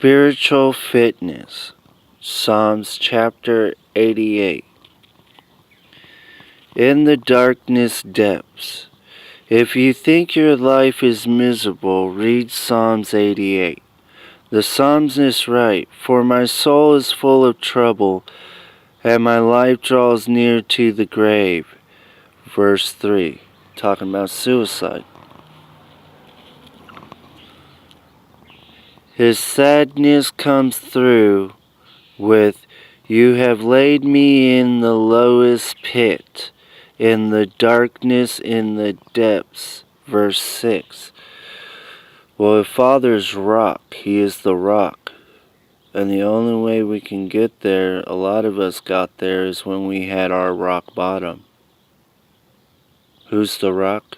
Spiritual fitness. Psalms chapter 88. In the darkness depths. If you think your life is miserable, read Psalms 88. The psalmist writes, "For my soul is full of trouble, and my life draws near to the grave." Verse 3, talking about suicide. His sadness comes through with, "You have laid me in the lowest pit, in the darkness, in the depths." Verse 6. Well, if Father's rock, He is the rock. And the only way we can get there, a lot of us got there, is when we had our rock bottom. Who's the rock?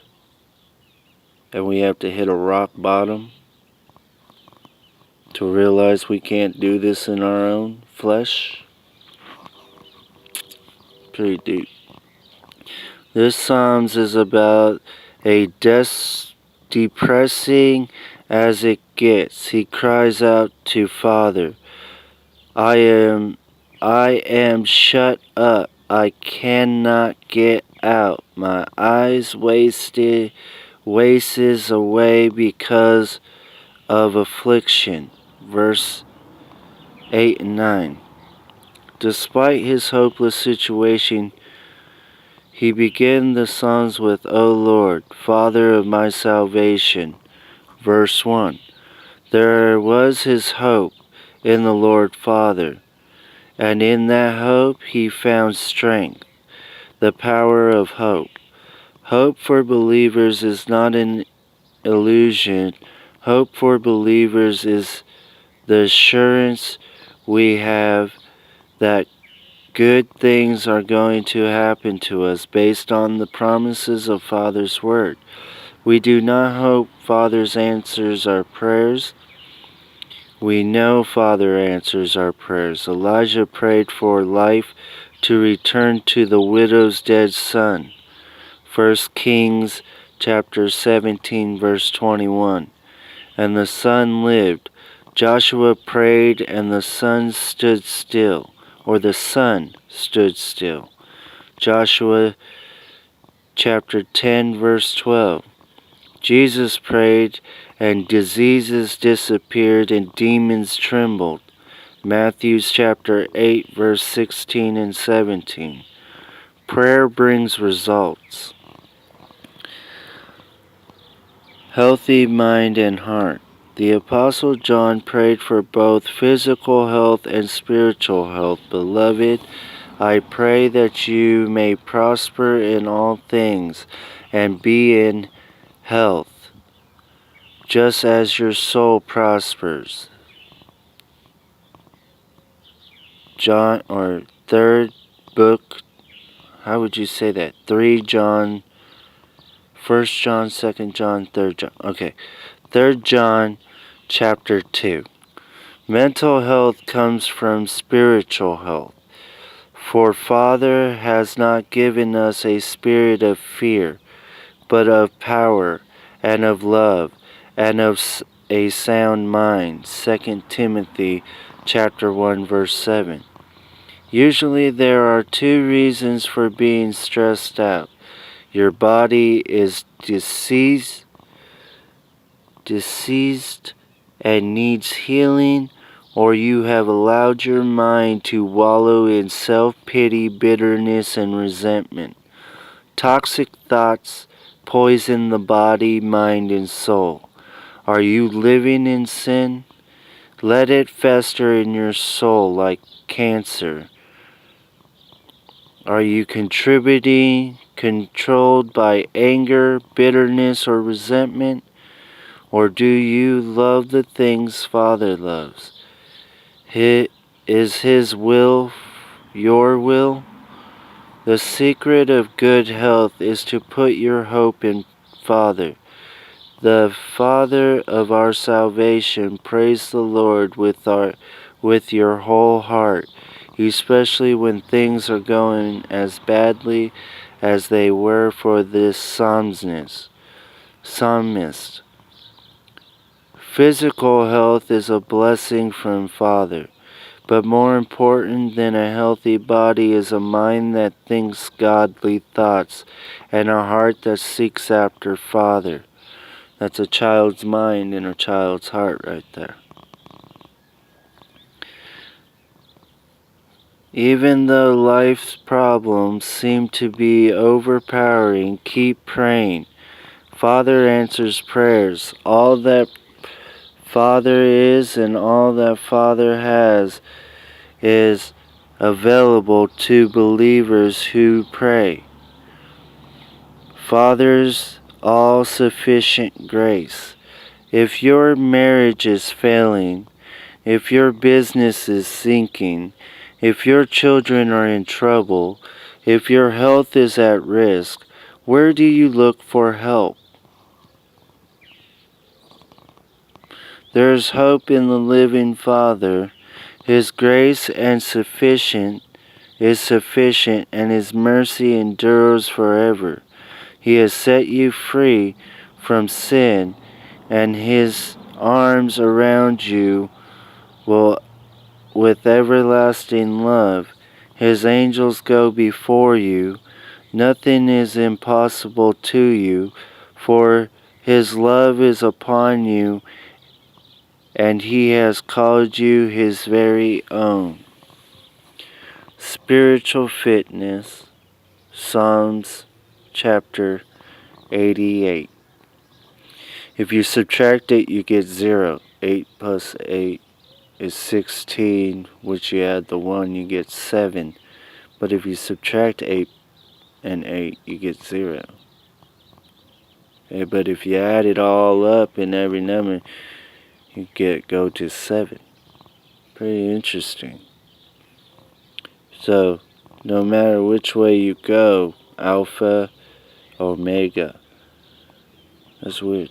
And we have to hit a rock bottom to realize we can't do this in our own flesh. Pretty deep. This Psalms is about a depressing as it gets. He cries out to Father, I am shut up. I cannot get out. My eyes wastes away because of affliction." Verse 8 and 9. Despite his hopeless situation, he began the Psalms with, "O Lord, Father of my salvation." Verse 1. There was his hope in the Lord Father, and in that hope he found strength, the power of hope. Hope for believers is not an illusion. Hope for believers is the assurance we have that good things are going to happen to us based on the promises of Father's Word. We do not hope Father answers our prayers. We know Father answers our prayers. Elijah prayed for life to return to the widow's dead son. 1 Kings chapter 17 verse 21. And the son lived. Joshua prayed and the sun stood still. Or the sun stood still. Joshua chapter 10 verse 12. Jesus prayed and diseases disappeared and demons trembled. Matthew chapter 8 verse 16 and 17. Prayer brings results. Healthy mind and heart. The Apostle John prayed for both physical health and spiritual health. Beloved, I pray that you may prosper in all things and be in health, just as your soul prospers. John, or third book, how would you say that? 3 John, 1 John, 2 John, 3 John. Okay, 3 John chapter 2. Mental health comes from spiritual health. For Father has not given us a spirit of fear, but of power and of love and of a sound mind. 2 Timothy chapter 1 verse 7. Usually there are 2 reasons for being stressed out. Your body is diseased and needs healing, or you have allowed your mind to wallow in self-pity, bitterness, and resentment. Toxic thoughts poison the body, mind, and soul. Are you living in sin? Let it fester in your soul like cancer. Are you controlled by anger, bitterness, or resentment? Or do you love the things Father loves? Is His will your will? The secret of good health is to put your hope in Father, the Father of our salvation. Praise the Lord with your whole heart, especially when things are going as badly as they were for this psalmist. Physical health is a blessing from Father, but more important than a healthy body is a mind that thinks godly thoughts and a heart that seeks after Father. That's a child's mind and a child's heart right there. Even though life's problems seem to be overpowering, keep praying. Father answers prayers. All that Father is and all that Father has is available to believers who pray. Father's all-sufficient grace. If your marriage is failing, if your business is sinking, if your children are in trouble, if your health is at risk, where do you look for help? There is hope in the living Father. His grace is sufficient, and His mercy endures forever. He has set you free from sin, and His arms around you will with everlasting love. His angels go before you. Nothing is impossible to you, for His love is upon you, and He has called you His very own. Spiritual fitness, Psalms chapter 88. If you subtract 8, you get 0. 8 plus 8 is 16, which you add the 1, you get 7. But if you subtract 8 and 8, you get 0. Okay, but if you add it all up in every number, you go to 7. Pretty interesting. So, no matter which way you go, Alpha, Omega. That's weird.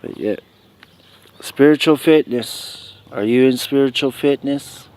But yeah. Spiritual fitness. Are you in spiritual fitness?